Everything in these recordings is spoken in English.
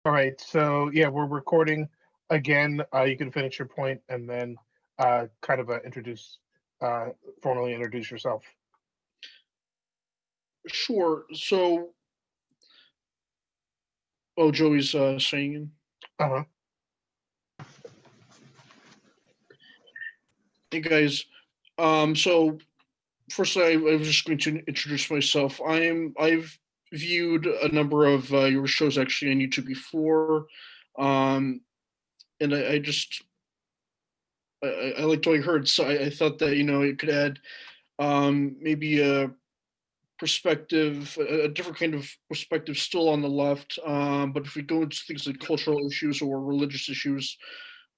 All right, so yeah, we're recording again. You can finish your point and then kind of uh, formally introduce yourself. Sure. So, Joey's saying, Uh-huh. hey guys. So first, I was just going to introduce myself. I've viewed a number of your shows actually on YouTube before, um, and I just I liked what I heard. So I thought that it could add maybe a perspective, a different kind of perspective, still on the left. But if we go into things like cultural issues or religious issues,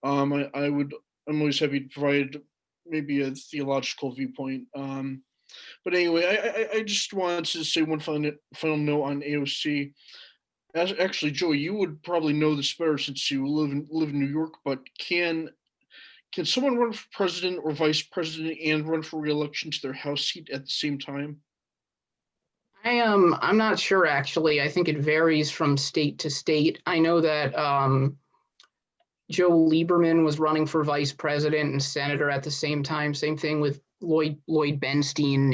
I would. I'm always happy to provide maybe a theological viewpoint. But anyway, I just wanted to say one final note on AOC. Actually, Joey, you would probably know this better since you live in New York. But can someone run for president or vice president and run for reelection to their House seat at the same time? I'm not sure actually. I think it varies from state to state. I know that Joe Lieberman was running for vice president and senator at the same time. Same thing with Lloyd Benstein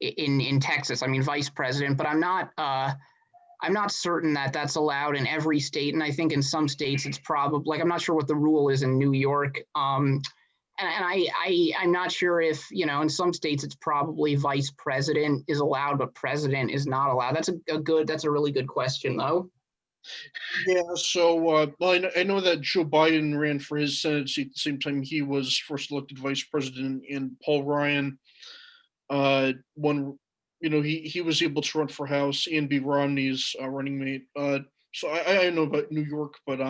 in Texas. I mean, vice president, but I'm not certain that that's allowed in every state. And I think in some states it's probably like I'm not sure what the rule is in New York. I'm not sure if, in some states it's probably vice president is allowed, but president is not allowed. That's a really good question though. Yeah, so I know that Joe Biden ran for his Senate seat at the same time he was first elected vice president, and Paul Ryan won. He was able to run for House and be Romney's running mate. So I know about New York, but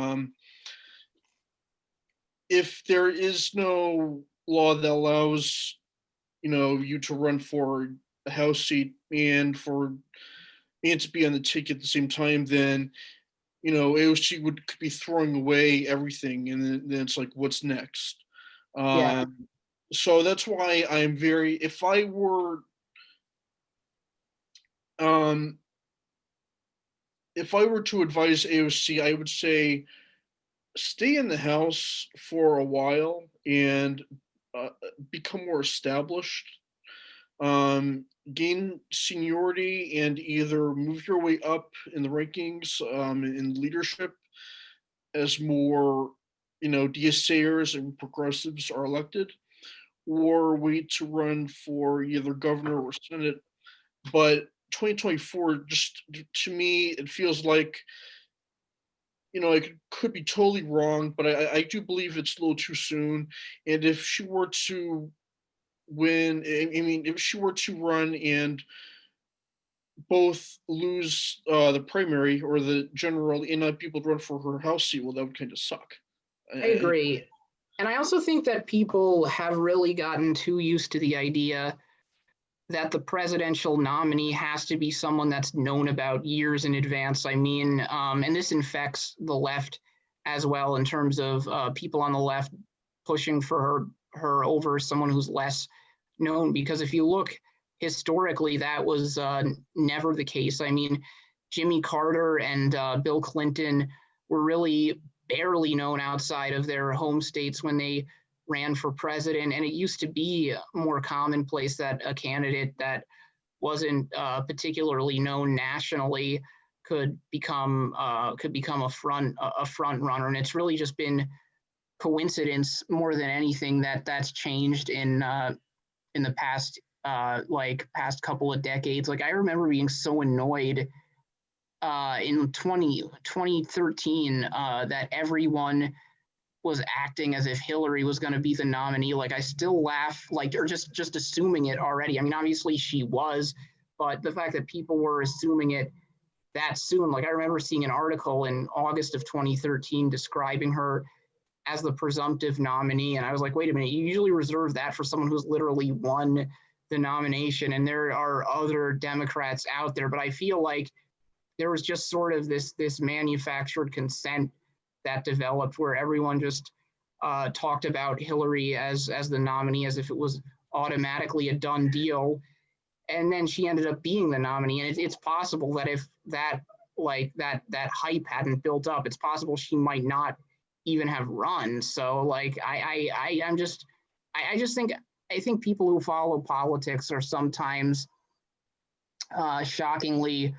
if there is no law that allows you to run for a House seat and to be on the ticket at the same time, then AOC could be throwing away everything, and then it's like, what's next? Yeah. So that's why I'm very. Um, if I were to advise AOC, I would say stay in the house for a while and uh, become more established. Gain seniority and either move your way up in the rankings in leadership as more DSAers and progressives are elected, or wait to run for either governor or senate. But 2024, just to me, it feels like I could be totally wrong, but I do believe it's a little too soon. And if she were to win, I mean, if she were to run and both lose the primary or the general and not be able to run for her House seat, well, that would kind of suck. I agree. And I also think that people have really gotten too used to the idea that the presidential nominee has to be someone that's known about years in advance. I mean, and this infects the left as well in terms of people on the left pushing for her over someone who's less known. Because if you look historically, that was never the case. I mean, Jimmy Carter and Bill Clinton were really barely known outside of their home states when they ran for president, and it used to be more commonplace that a candidate that wasn't particularly known nationally could become a front runner, and it's really just been coincidence more than anything that that's changed in the past past couple of decades. Like I remember being so annoyed in 2013 that everyone was acting as if Hillary was going to be the nominee. Like I still laugh, like, or just assuming it already. I mean, obviously she was, but the fact that people were assuming it that soon, like I remember seeing an article in August of 2013 describing her as the presumptive nominee. And I was like, wait a minute, you usually reserve that for someone who's literally won the nomination. And there are other Democrats out there, but I feel like there was just sort of this manufactured consent that developed where everyone just talked about Hillary as the nominee as if it was automatically a done deal. And then she ended up being the nominee. And it's possible that if that like that hype hadn't built up. It's possible she might not even have run. So like I just think I think people who follow politics are sometimes shockingly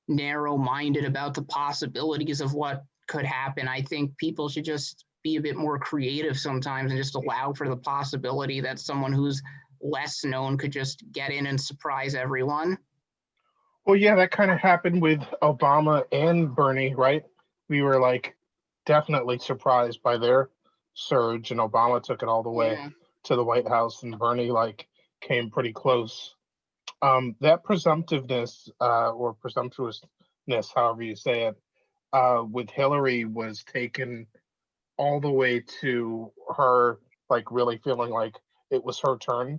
narrow-minded about the possibilities of what could happen. I think people should just be a bit more creative sometimes and just allow for the possibility that someone who's less known could just get in and surprise everyone. Well, yeah, that kind of happened with Obama and Bernie, right? We were like definitely surprised by their surge, and Obama took it all the way Yeah. to the White House, and Bernie like came pretty close. That presumptiveness or presumptuousness, however you say it, with Hillary was taken all the way to her like really feeling like it was her turn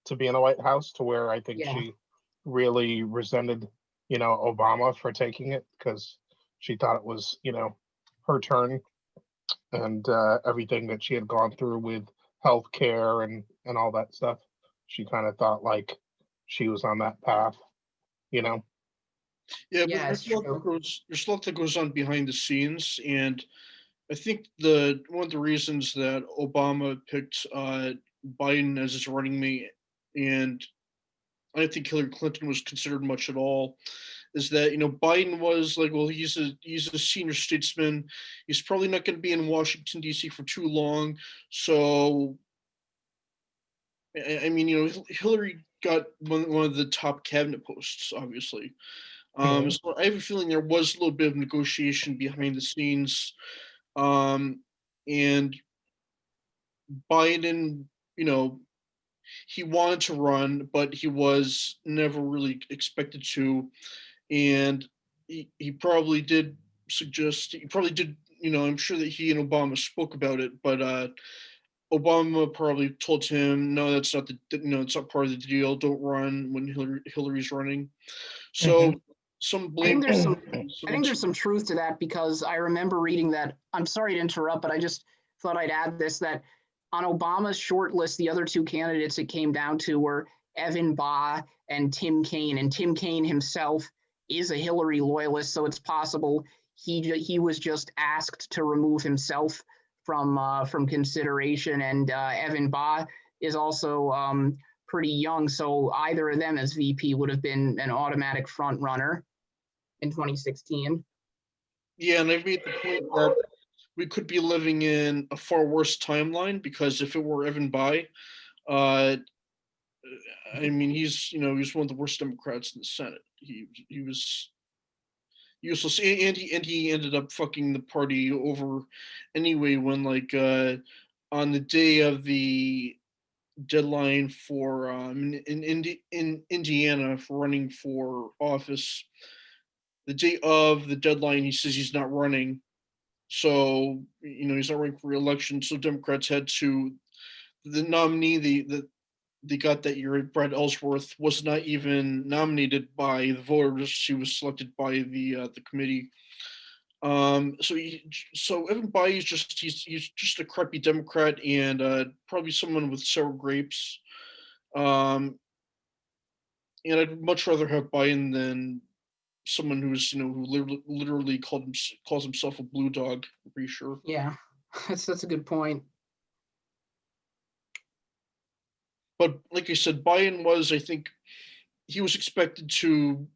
to be in the White House, to where I think Yeah. she really resented, Obama for taking it, because she thought it was, her turn, and everything that she had gone through with healthcare and all that stuff. She kind of thought like she was on that path, you know. Yeah, but Yeah, it's true. there's a lot that goes on behind the scenes, and I think one of the reasons that Obama picked Biden as his running mate, and I don't think Hillary Clinton was considered much at all, is that Biden was like, well, he's a senior statesman. He's probably not going to be in Washington D.C. for too long. So, I mean, Hillary got one of the top cabinet posts, obviously. Mhm. So I have a feeling there was a little bit of negotiation behind the scenes, and Biden, you know, he wanted to run, but he was never really expected to, and he probably did suggest, he probably did, I'm sure that he and Obama spoke about it, but Obama probably told him, no, that's not it's not part of the deal. Don't run when Hillary's running. Mhm. So some I think blame. there's some I Some, think there's some truth to that because I remember reading that. I'm sorry to interrupt, but I just thought I'd add this that on Obama's short list, the other two candidates it came down to were Evan Baugh and Tim Kaine. And Tim Kaine himself is a Hillary loyalist, so it's possible he was just asked to remove himself from consideration. And Evan Baugh is also pretty young, so either of them as VP would have been an automatic front runner in 2016. yeah, and I've made the point that we could be living in a far worse timeline, because if it were Evan Bayh, uh, I mean, he's one of the worst Democrats in the Senate. He was useless, and he ended up fucking the party over anyway, when like on the day of the deadline for in Indiana for running for office, the day of the deadline, he says he's not running. So he's not running for re-election. So Democrats had to, the nominee they got that year, Brad Ellsworth, was not even nominated by the voters. She was selected by the committee. So Evan Bayh is he's just a crappy Democrat, and probably someone with sour grapes. Um, and I'd much rather have Biden than someone who literally calls himself a blue dog. I'm pretty sure. Yeah, that's a good point. But like I said, Biden was, I think, he was expected to,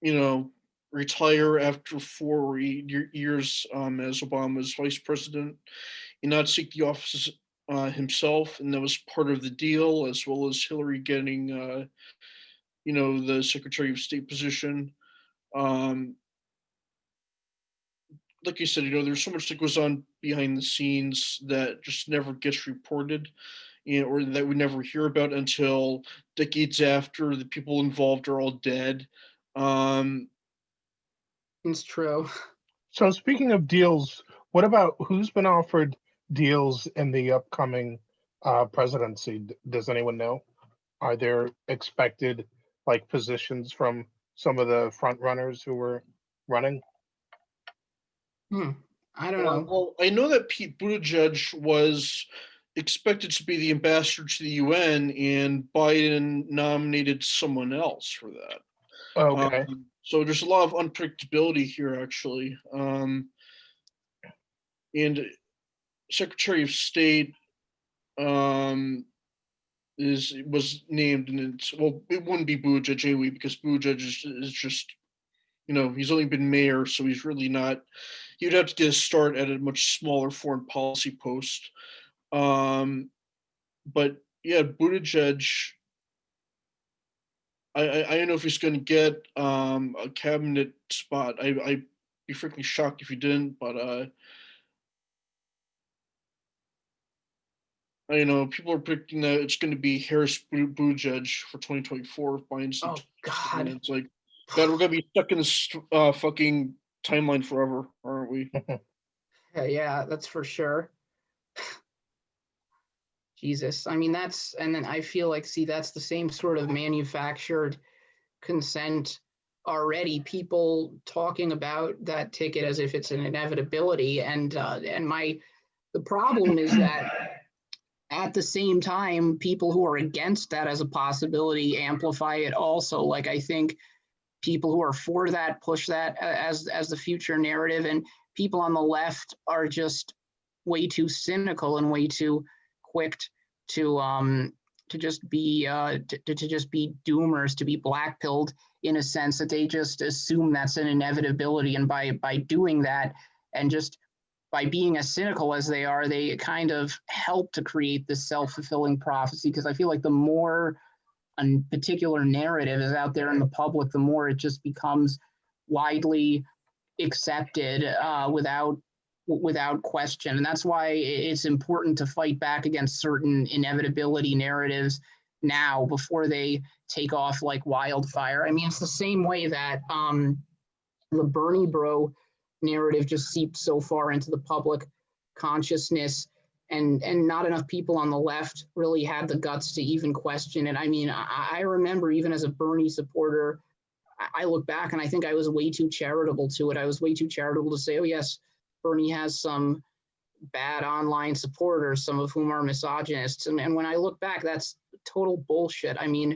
you know, retire after 4 years as Obama's vice president and not seek the office himself, and that was part of the deal, as well as Hillary getting, the Secretary of State position. Um, like you said, there's so much that goes on behind the scenes that just never gets reported, or that we never hear about until decades after the people involved are all dead. Um, It's true. So speaking of deals, what about who's been offered deals in the upcoming presidency? Does anyone know? Are there expected like positions from some of the front runners who were running? I don't know. well, I know that Pete Buttigieg was expected to be the ambassador to the UN, and Biden nominated someone else for that. Okay. So there's a lot of unpredictability here, actually. And Secretary of State was named, and it wouldn't be Buttigieg anyway, because Buttigieg is just, he's only been mayor, so he's really not. He'd have to get a start at a much smaller foreign policy post. But yeah, Buttigieg. I don't know if he's going to get a cabinet spot. I'd be freaking shocked if he didn't. But I don't know. People are predicting that it's going to be Harris Buttigieg for 2024 by instant. Oh God. It's like, God, we're going to be stuck in this fucking timeline forever, aren't we? Yeah, that's for sure. Jesus. I mean, and then I feel like, see, that's the same sort of manufactured consent already. People talking about that ticket as if it's an inevitability. And the problem is that at the same time, people who are against that as a possibility amplify it also. Like, I think people who are for that push that as the future narrative, and people on the left are just way too cynical and way too quick to just be doomers, to be black-pilled, in a sense that they just assume that's an inevitability. And by doing that, and just by being as cynical as they are, they kind of help to create this self-fulfilling prophecy. Because I feel like the more a particular narrative is out there in the public, the more it just becomes widely accepted without question. And that's why it's important to fight back against certain inevitability narratives now, before they take off like wildfire. I mean, it's the same way that the Bernie bro narrative just seeped so far into the public consciousness, and not enough people on the left really had the guts to even question it. I mean, I remember, even as a Bernie supporter, I look back and I think I was way too charitable to it. I was way too charitable to say, oh yes, Bernie has some bad online supporters, some of whom are misogynists. And when I look back, that's total bullshit. I mean,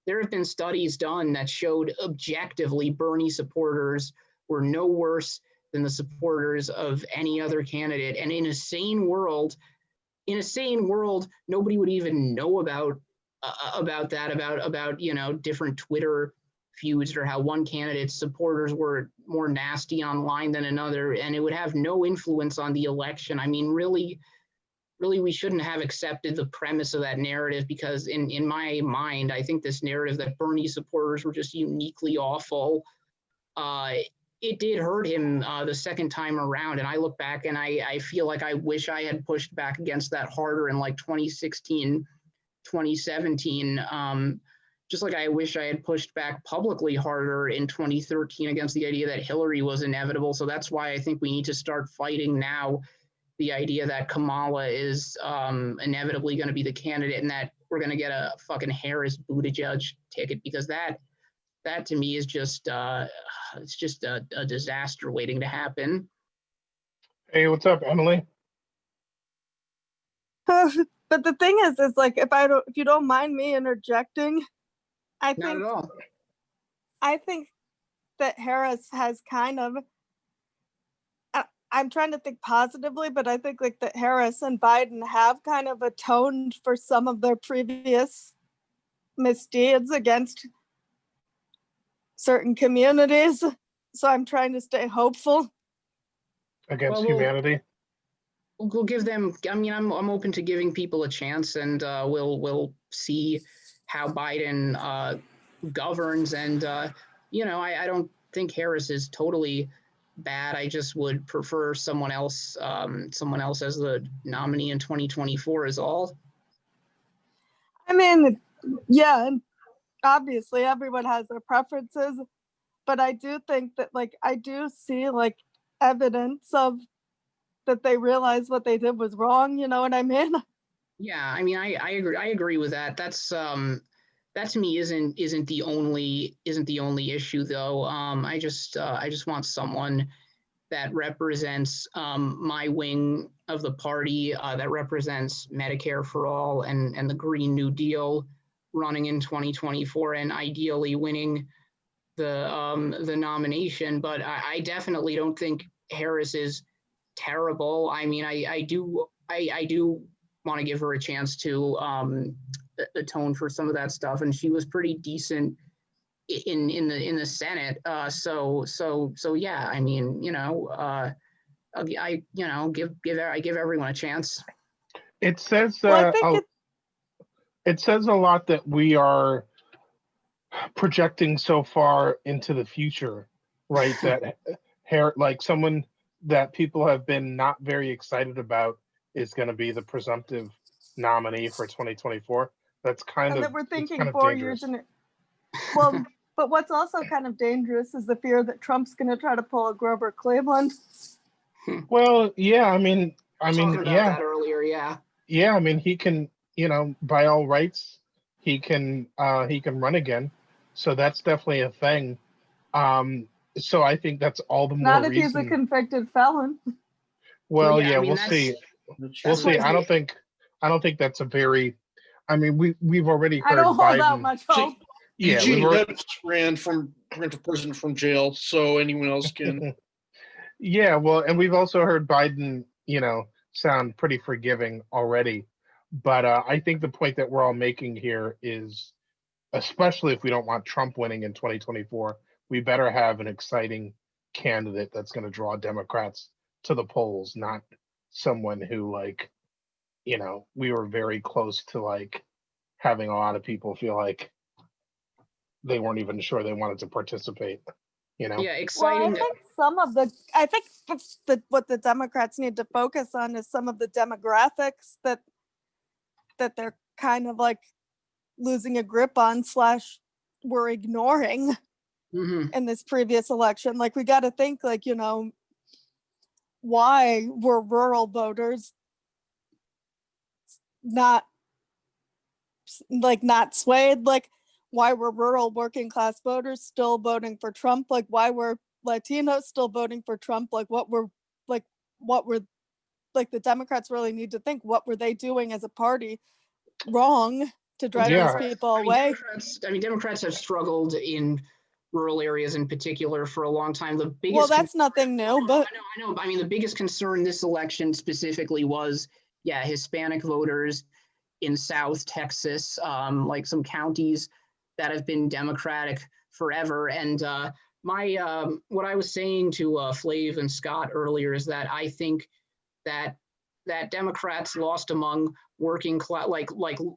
there have been studies done that showed objectively Bernie supporters were no worse than the supporters of any other candidate. And in a sane world, nobody would even know about different Twitter feuds, or how one candidate's supporters were more nasty online than another, and it would have no influence on the election. I mean, really, we shouldn't have accepted the premise of that narrative, because in my mind, I think this narrative that Bernie supporters were just uniquely awful, it did hurt him the second time around. And I look back and I feel like I wish I had pushed back against that harder in like 2016, 2017. Just like I wish I had pushed back publicly harder in 2013 against the idea that Hillary was inevitable. So that's why I think we need to start fighting now the idea that Kamala is inevitably going to be the candidate, and that we're going to get a fucking Harris Buttigieg ticket, because that to me is just it's just a disaster waiting to happen. Hey, what's up, Emily? But the thing is like, if you don't mind me interjecting, Not at all. I think that Harris has kind of, I'm trying to think positively, but I think like that Harris and Biden have kind of atoned for some of their previous misdeeds against certain communities. So I'm trying to stay hopeful. Against humanity? We'll give them, I mean, I'm open to giving people a chance, and we'll see how Biden governs. And, I don't think Harris is totally bad. I just would prefer someone else as the nominee in 2024 is all. I mean, yeah, obviously everyone has their preferences, but I do think that, like, I do see like evidence of that they realize what they did was wrong. You know what I mean? Yeah, I mean, I agree with that. That's that to me isn't the only issue though. I just want someone that represents my wing of the party, that represents Medicare for all and the Green New Deal running in 2024, and ideally winning the nomination, but I definitely don't think Harris is terrible. I mean, I do want to give her a chance to atone for some of that stuff, and she was pretty decent in the Senate. So yeah. I mean, I give everyone a chance. It says Well, I think it says a lot that we are projecting so far into the future, right? That like someone that people have been not very excited about is going to be the presumptive nominee for 2024. That's kind and of that we're it's thinking kind of 4 years dangerous. well, but what's also kind of dangerous is the fear that Trump's going to try to pull a Grover Cleveland. Well, yeah, I mean, Talking about that earlier, yeah. yeah, I mean, he can, by all rights, he can run again. So that's definitely a thing. So I think that's all the more Not if he's a reason. convicted felon. Well, yeah, yeah, I mean, we'll see. We'll that's see. why I don't think that's a very. I mean, we've already I heard don't hold out Biden. much hope. Yeah, Eugene Debs ran for president from jail, so anyone else can. Yeah, well, and we've also heard Biden, sound pretty forgiving already. But I think the point that we're all making here is, especially if we don't want Trump winning in 2024, we better have an exciting candidate that's going to draw Democrats to the polls, not someone who, like, we were very close to, like, having a lot of people feel like they weren't even sure they wanted to participate. Yeah, exciting. Well, I think what the Democrats need to focus on is some of the demographics that they're kind of like losing a grip on / we're ignoring in this previous election. Like, we got to think, like, why were rural voters not swayed? Like, why were rural working class voters still voting for Trump? Like, why were Latinos still voting for Trump? Like, what were the Democrats really need to think, what were they doing as a party wrong to drive these people away? Democrats have struggled in rural areas in particular for a long time. The biggest Well, that's nothing new, but I know. I mean, the biggest concern this election specifically was, Hispanic voters in South Texas, like some counties that have been Democratic forever. And what I was saying to Flav and Scott earlier is that I think that Democrats lost among working class, like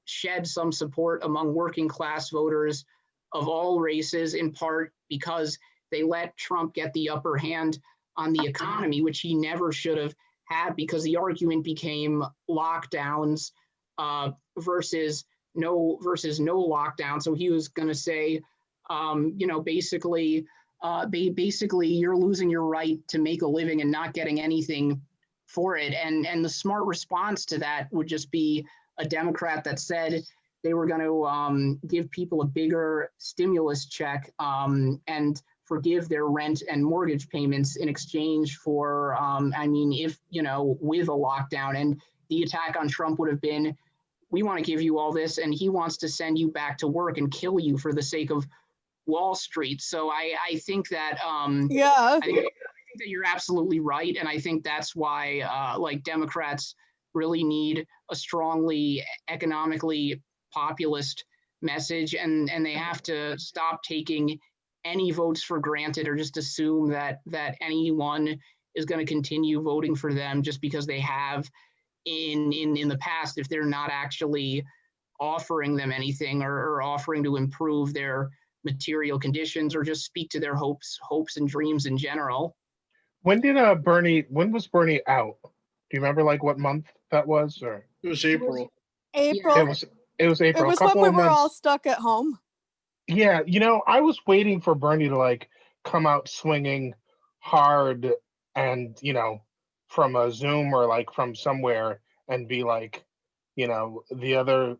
shed some support among working class voters of all races, in part because they let Trump get the upper hand on the economy, which he never should have had, because the argument became lockdowns versus no lockdown. So he was going to say, basically, you're losing your right to make a living and not getting anything for it. And the smart response to that would just be a Democrat that said they were going to give people a bigger stimulus check and forgive their rent and mortgage payments in exchange for, with a lockdown. And the attack on Trump would have been, we want to give you all this, and he wants to send you back to work and kill you for the sake of Wall Street. So I think that I think that you're absolutely right, and I think that's why Democrats really need a strongly economically populist message, and they have to stop taking any votes for granted, or just assume that anyone is going to continue voting for them just because they have in the past, if they're not actually offering them anything or offering to improve their material conditions or just speak to their hopes and dreams in general. When was Bernie out? Do you remember, like, what month that was? Or It was April. April. It was April. It was when we were all stuck at home. Yeah, I was waiting for Bernie to, like, come out swinging hard and, from a Zoom or, like, from somewhere, and be like, the other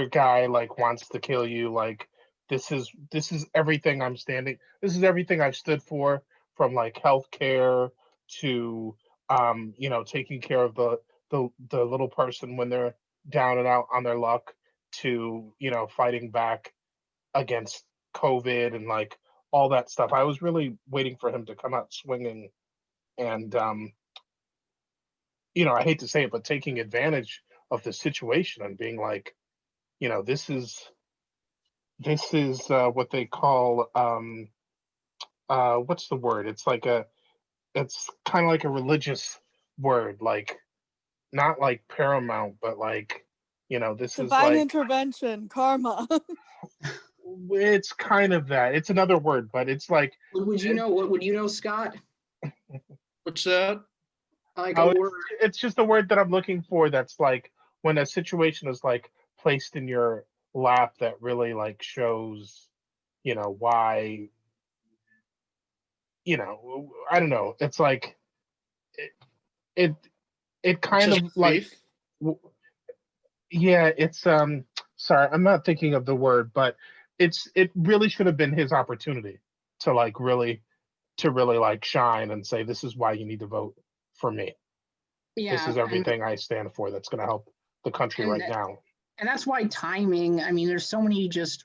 guy, like, wants to kill you. Like, this is everything this is everything I've stood for, from, like, healthcare to taking care of the little person when they're down and out on their luck, to fighting back against COVID and like all that stuff. I was really waiting for him to come out swinging and, I hate to say it, but taking advantage of the situation and being like, this is what they call, what's the word? It's kind of like a religious word, like not like paramount, but like, this is Divine like, intervention, karma. it's kind of that. It's another word, but it's like, Would you know? What would you know, Scott? What's that? Like oh, a word. it's just a word that I'm looking for. That's like when a situation is like placed in your lap that really like shows, why, I don't know. It's like it, it, it kind Just of like, faith. w- yeah, it's, sorry, I'm not thinking of the word, but it really should have been his opportunity to like really like shine and say, this is why you need to vote for me. This Yeah, is everything I stand for that's going to help the country and right now. and that's why timing. I mean, there's so many just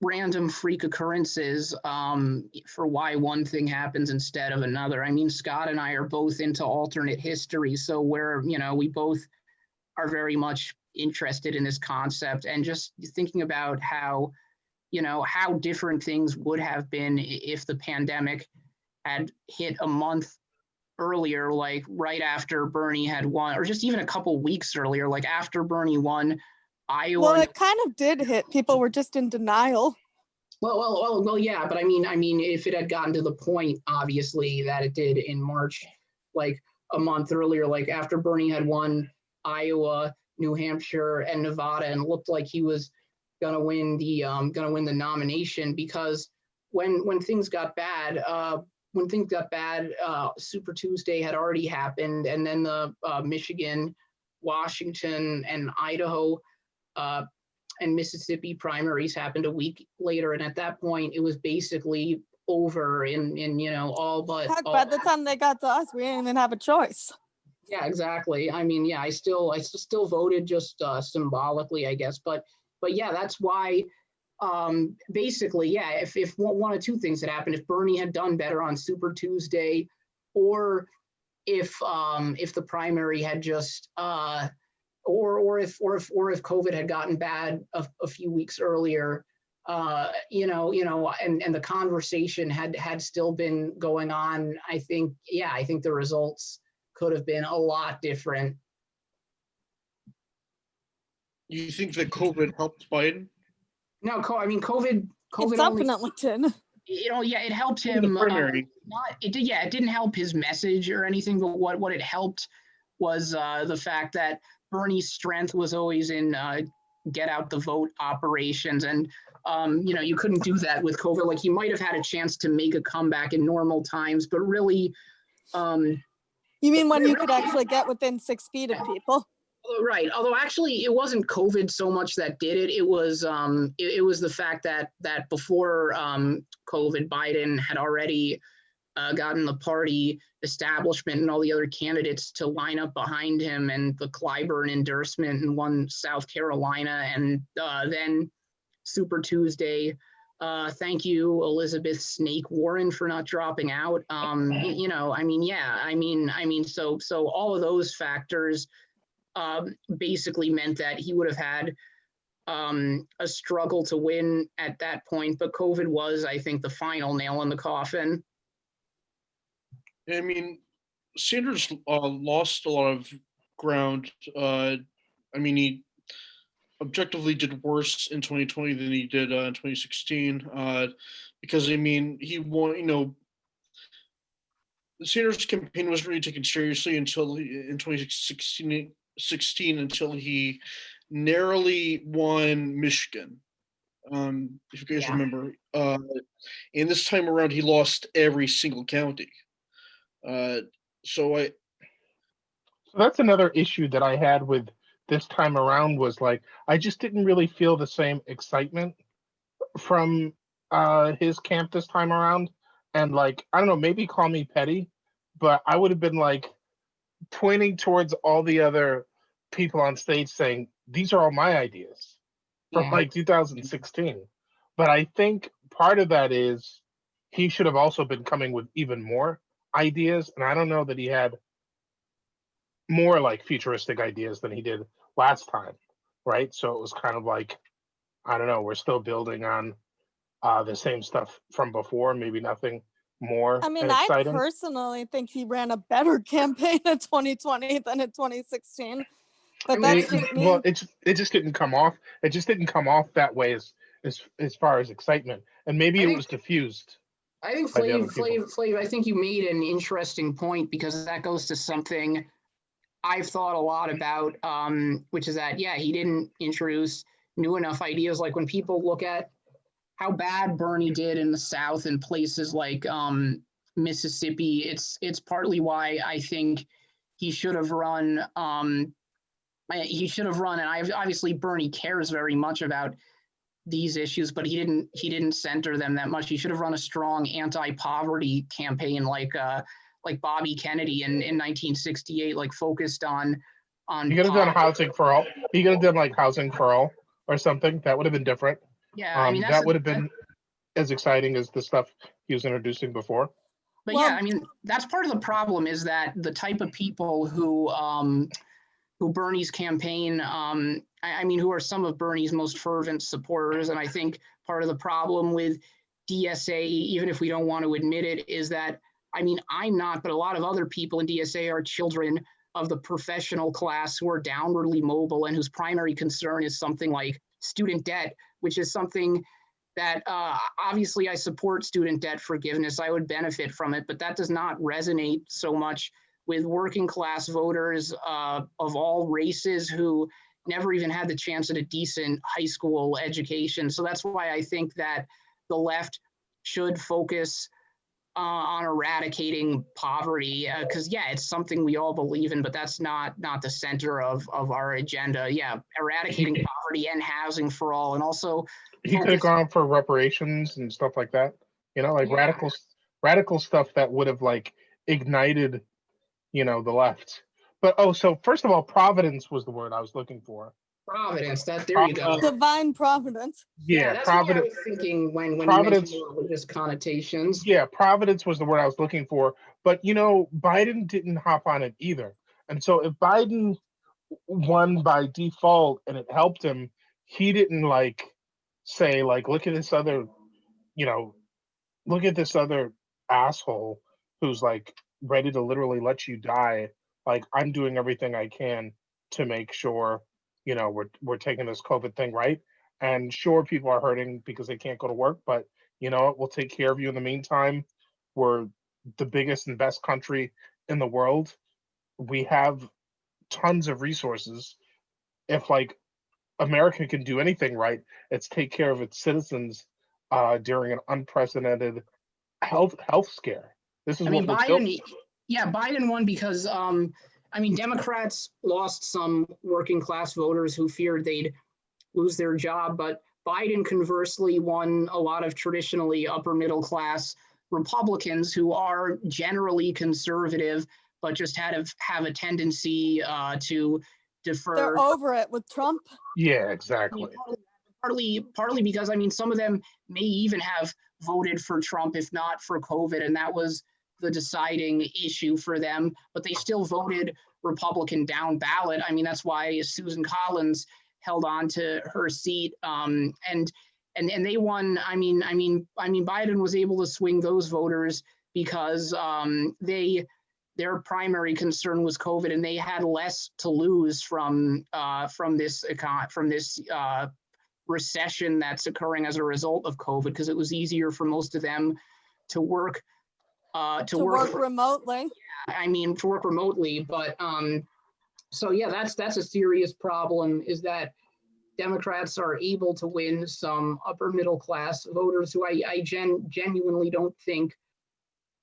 random freak occurrences for why one thing happens instead of another. I mean, Scott and I are both into alternate history, so we both are very much interested in this concept and just thinking about how different things would have been if the pandemic had hit a month earlier, like right after Bernie had won, or just even a couple weeks earlier, like after Bernie won Iowa. Well, it kind of did hit. People were just in denial. Well, yeah, but I mean, if it had gotten to the point, obviously, that it did in March, like a month earlier, like after Bernie had won Iowa, New Hampshire, and Nevada, and looked like he was gonna win the nomination, because when things got bad, Super Tuesday had already happened, and then the Michigan, Washington, and Idaho and Mississippi primaries happened a week later, and at that point, it was basically over in all but Heck, all. by the time they got to us, we didn't even have a choice. Yeah, exactly. I mean, yeah, I still voted just symbolically, I guess, but yeah, that's why. Basically, yeah, if one of two things had happened, if Bernie had done better on Super Tuesday, or if the primary had just or if COVID had gotten bad a few weeks earlier, and the conversation had still been going on, I think the results could have been a lot different. You think that COVID helped Biden? No, I mean, COVID It definitely did. Yeah, it helped In the him. primary. It didn't help his message or anything, but what it helped was the fact that Bernie's strength was always in get out the vote operations, and you couldn't do that with COVID. Like, he might have had a chance to make a comeback in normal times, but really, You mean when you could actually get within 6 feet of people? right. Although actually, it wasn't COVID so much that did it. It was the fact that before COVID, Biden had already gotten the party establishment and all the other candidates to line up behind him, and the Clyburn endorsement, and won South Carolina, and then Super Tuesday. Thank you, Elizabeth Snake Warren, for not dropping out. So all of those factors basically meant that he would have had a struggle to win at that point. But COVID was, I think, the final nail in the coffin. I mean, Sanders lost a lot of ground. He objectively did worse in 2020 than he did in 2016, because he won. The Sanders campaign wasn't really taken seriously until in 2016 until he narrowly won Michigan. If you guys remember, and this time around he lost every single county. So that's another issue that I had with this time around, was like, I just didn't really feel the same excitement from his camp this time around. And like, I don't know, maybe call me petty, but I would have been like pointing towards all the other people on stage saying, these are all my ideas from like 2016. But I think part of that is he should have also been coming with even more ideas, and I don't know that he had more like futuristic ideas than he did last time, right? So it was kind of like, I don't know, we're still building on the same stuff from before, maybe nothing more I mean, and I exciting. personally think he ran a better campaign in 2020 than in 2016. But I mean, that's I just Well, me. it just didn't come off. It just didn't come off that way as far as excitement, and maybe I it think was diffused I think by the other people. Flav, I think you made an interesting point because that goes to something I've thought a lot about, which is that, yeah, he didn't introduce new enough ideas. Like when people look at how bad Bernie did in the South and places like Mississippi, it's partly why I think he should have run. And obviously Bernie cares very much about these issues, but he didn't center them that much. He should have run a strong anti-poverty campaign like Bobby Kennedy in 1968, like focused on You could have done poverty. housing for all. You could have done like housing for all or something. That would have been different. Yeah, I mean That would have been as exciting as the stuff he was introducing before. but Well- yeah, I mean that's part of the problem is that the type of people who Bernie's campaign, I mean, who are some of Bernie's most fervent supporters. And I think part of the problem with DSA, even if we don't want to admit it, is that, I mean, I'm not, but a lot of other people in DSA are children of the professional class who are downwardly mobile and whose primary concern is something like student debt, which is something that obviously I support student debt forgiveness. I would benefit from it, but that does not resonate so much with working class voters of all races who never even had the chance at a decent high school education. So that's why I think that the left should focus on eradicating poverty, because yeah, it's something we all believe in, but that's not the center of our agenda. Yeah, eradicating poverty and housing for all, and also He could have gone for reparations and stuff like that. You know, like Yeah. radical stuff that would have like ignited, the left. But so first of all, providence was the word I was looking for. Providence. There you go. Divine providence. Yeah, that's what I providence. was thinking when Providence. you mentioned the religious connotations. Yeah, providence was the word I was looking for. But Biden didn't hop on it either. And so if Biden won by default and it helped him, he didn't like say like, look at this other, look at this other asshole who's like ready to literally let you die. Like I'm doing everything I can to make sure, we're taking this COVID thing right. And sure, people are hurting because they can't go to work, but you know what? We'll take care of you in the meantime. We're the biggest and best country in the world. We have tons of resources. If like America can do anything right, it's take care of its citizens during an unprecedented health scare. This is I mean, what we're Biden won because Democrats lost some working class voters who feared they'd lose their job, but Biden conversely won a lot of traditionally upper middle class Republicans who are generally conservative, but just have a tendency to defer. They're over it with Trump. Yeah, exactly. Partly because some of them may even have voted for Trump if not for COVID, and that was the deciding issue for them. But they still voted Republican down ballot. I mean, that's why Susan Collins held on to her seat, and they won. Biden was able to swing those voters because their primary concern was COVID, and they had less to lose from this recession that's occurring as a result of COVID, because it was easier for most of them to work remotely. To work remotely, but so yeah, that's a serious problem, is that Democrats are able to win some upper middle class voters who I genuinely don't think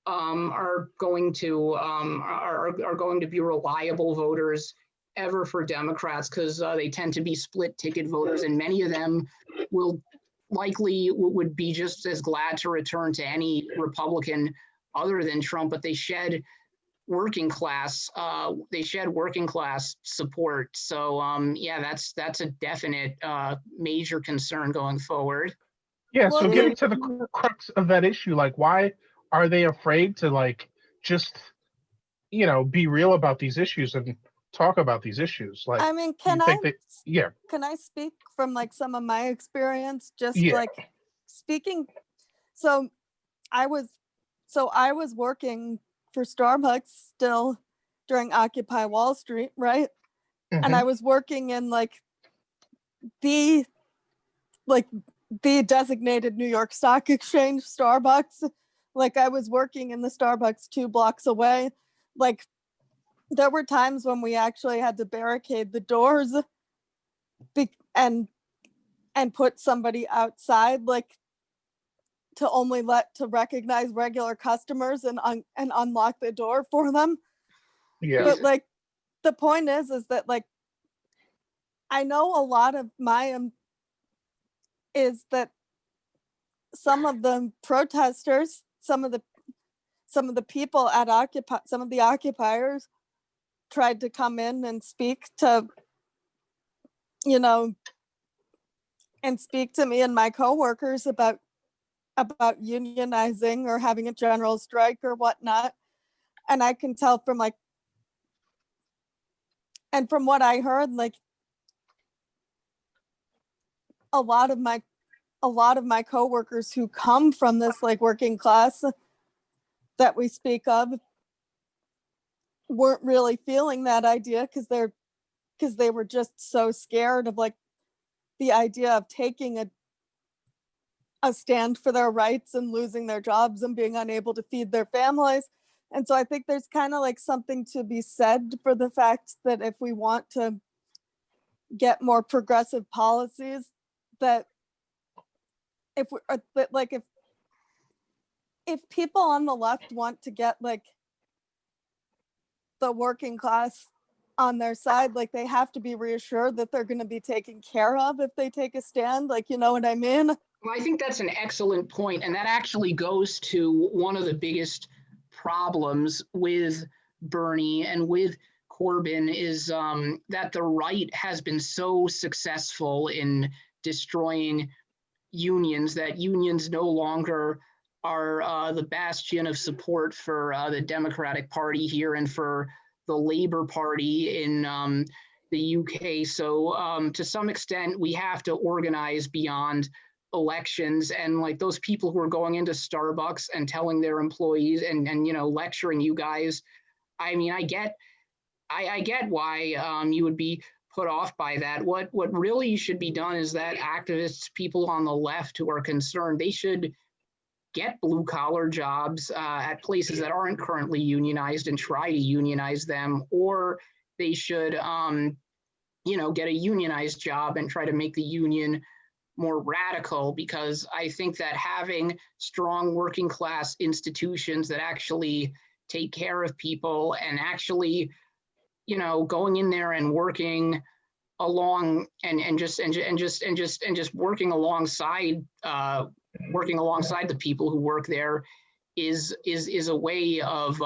are going to be reliable voters ever for Democrats, because they tend to be split ticket voters, and many of them would be just as glad to return to any Republican other than Trump, but they shed working class support. So yeah, that's a definite major concern going forward. Yeah, Well, so here- getting to the crux of that issue, like, why are they afraid to, like, just, be real about these issues and talk about these issues? Like, I mean, you think that, yeah, can I speak from like some of my experience? Just Yeah. like speaking. So I was, I was working for Starbucks still during Occupy Wall Street, right? And I mhm, was working in the like the designated New York Stock Exchange Starbucks. Like I was working in the Starbucks 2 blocks away. Like there were times when we actually had to barricade the doors and put somebody outside, like to only to recognize regular customers and unlock the door for them. yeah, But like the point is that like I know a lot of my is that some of the protesters, some of the people at Occupy, some of the occupiers tried to come in and speak to, you know, and speak to me and my coworkers about unionizing or having a general strike or whatnot. And I can tell from like, and from what I heard, like a lot of my coworkers who come from this like working class that we speak of weren't really feeling that idea because they were just so scared of like the idea of taking a stand for their rights and losing their jobs and being unable to feed their families. And so I think there's kind of like something to be said for the fact that if we want to get more progressive policies, that if we that like if people on the left want to get like the working class on their side, like they have to be reassured that they're going to be taken care of if they take a stand, like, you know what I mean? Well, I think that's an excellent point, and that actually goes to one of the biggest problems with Bernie and with Corbyn is that the right has been so successful in destroying unions that unions no longer are the bastion of support for the Democratic Party here and for the Labour Party in the UK. So to some extent, we have to organize beyond elections, and like those people who are going into Starbucks and telling their employees and lecturing you guys. I mean, I get why you would be put off by that. What really should be done is that activists, people on the left who are concerned, they should get blue collar jobs at places that aren't currently unionized and try to unionize them, or they should get a unionized job and try to make the union more radical, because I think that having strong working class institutions that actually take care of people and actually going in there and working along and just working alongside the people who work there is a way of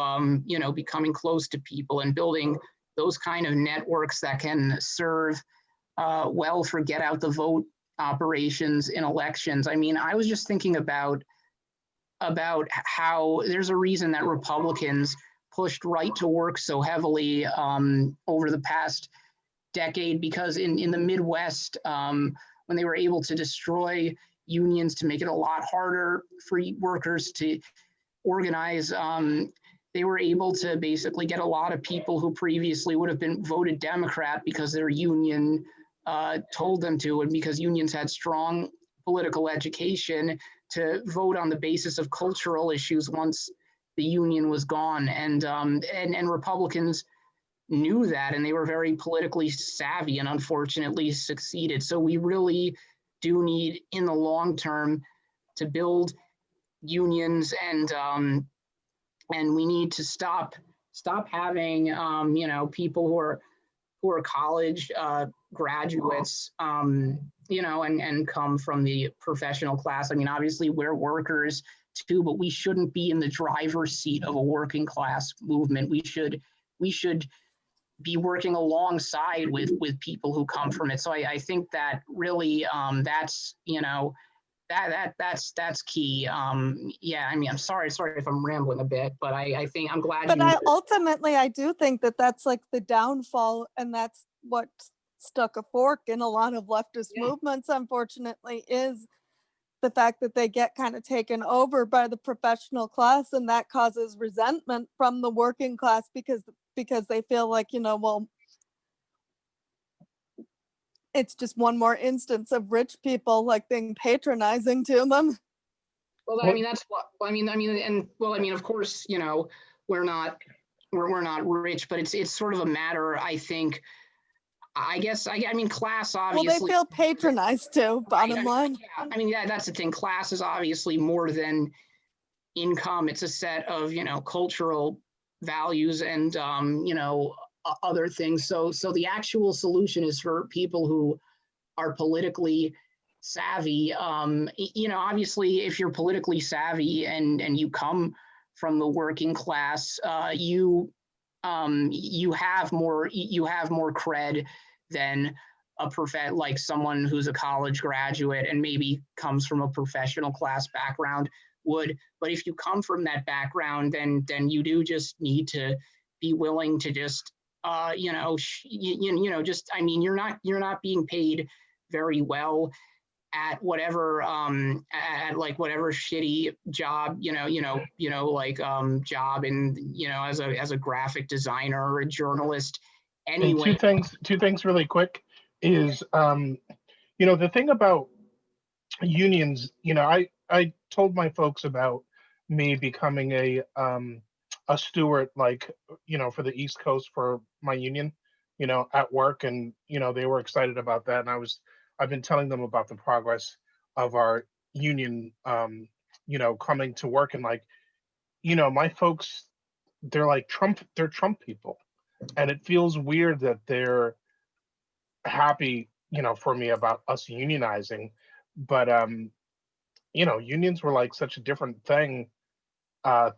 becoming close to people and building those kind of networks that can serve well for get out the vote operations in elections. I mean, I was just thinking about how there's a reason that Republicans pushed right to work so heavily over the past decade, because in the Midwest, when they were able to destroy unions to make it a lot harder for workers to organize, they were able to basically get a lot of people who previously would have been voted Democrat because their union told them to, and because unions had strong political education, to vote on the basis of cultural issues once the union was gone. And Republicans knew that, and they were very politically savvy and unfortunately succeeded. So we really do need, in the long term, to build unions, and we need to stop having people who are college graduates, and come from the professional class. I mean, obviously we're workers too, but we shouldn't be in the driver's seat of a working class movement. We should be working alongside with people who come from it. So I think that really that's That's key. Yeah, I mean, I'm sorry if I'm rambling a bit, but I think I'm glad But you. I do think that that's like the downfall, and that's what stuck a fork in a lot of leftist movements, unfortunately, is the fact that they get kind of taken over by the professional class, and that causes resentment from the working class because they feel like, well, it's just one more instance of rich people like being patronizing to them. Well, I mean, that's what I mean. Of course, we're not rich, but it's sort of a matter. I think. I guess. I mean, class obviously. Well, they feel patronized too. Bottom line. Yeah, I mean, yeah, that's the thing. Class is obviously more than income. It's a set of cultural values and other things. So the actual solution is for people who are politically savvy. Obviously, if you're politically savvy and you come from the working class, you have more cred than like someone who's a college graduate and maybe comes from a professional class background would. But if you come from that background, then you do just need to be willing to just just, I mean, you're not being paid very well at whatever like whatever shitty job job in as a graphic designer or a journalist anyway. And two things really quick is the thing about unions, I told my folks about me becoming a steward, like, for the East Coast for my union, at work, and they were excited about that, and I've been telling them about the progress of our union, coming to work, and like, my folks, they're Trump people, and it feels weird that they're happy, for me about us unionizing, but unions were like such a different thing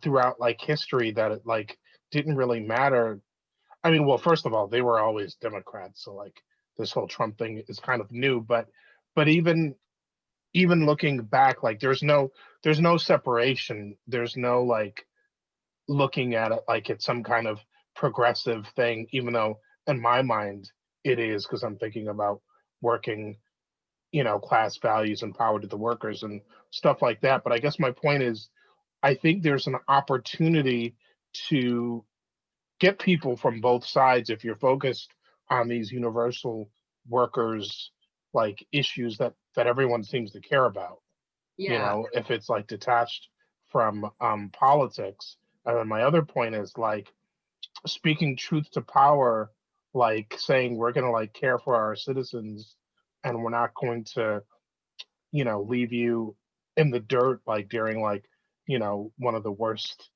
throughout like history that it like didn't really matter. I mean, well, first of all, they were always Democrats, so like this whole Trump thing is kind of new, but even looking back, like there's no separation. There's no like looking at it like it's some kind of progressive thing, even though in my mind it is, because I'm thinking about working, class values and power to the workers and stuff like that. But I guess my point is, I think there's an opportunity to get people from both sides if you're focused on these universal workers like issues that everyone seems to care about. Yeah. If it's like detached from politics. And then my other point is like speaking truth to power, like saying we're going to like care for our citizens and we're not going to leave you in the dirt like during like one of the worst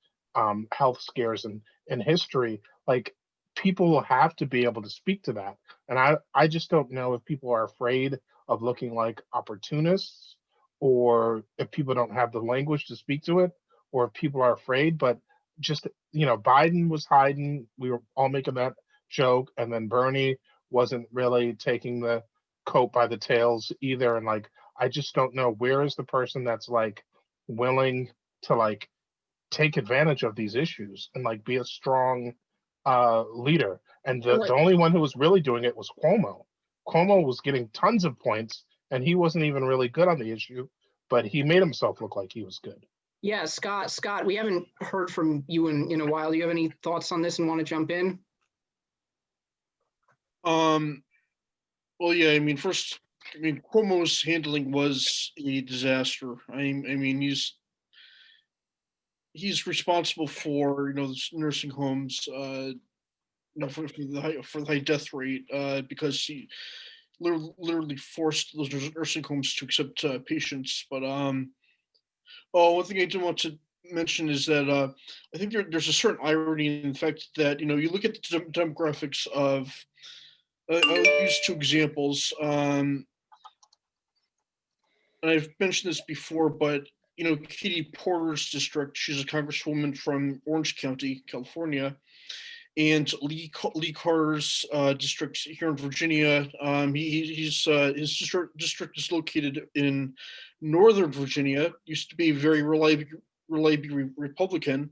health scares in history. Like people will have to be able to speak to that, and I just don't know if people are afraid of looking like opportunists, or if people don't have the language to speak to it, or if people are afraid. But just Biden was hiding, we were all making that joke, and then Bernie wasn't really taking the coat by the tails either, and like I just don't know, where is the person that's like willing to like take advantage of these issues and like be a strong leader. And the only one who was really doing it was Cuomo. Cuomo was getting tons of points and he wasn't even really good on the issue, but he made himself look like he was good. Yeah, Scott, we haven't heard from you in a while. Do you have any thoughts on this and want to jump in? Well, yeah, I mean, first, Cuomo's handling was a disaster. I mean, he's responsible for nursing homes, for the high death rate, because he literally forced those nursing homes to accept patients. But one thing I do want to mention is that I think there's a certain irony in the fact that you look at the demographics of. I'll use two examples. And I've mentioned this before, but Katie Porter's district, she's a congresswoman from Orange County, California, and Lee Carter's district here in Virginia. His district is located in Northern Virginia. Used to be very reliably Republican.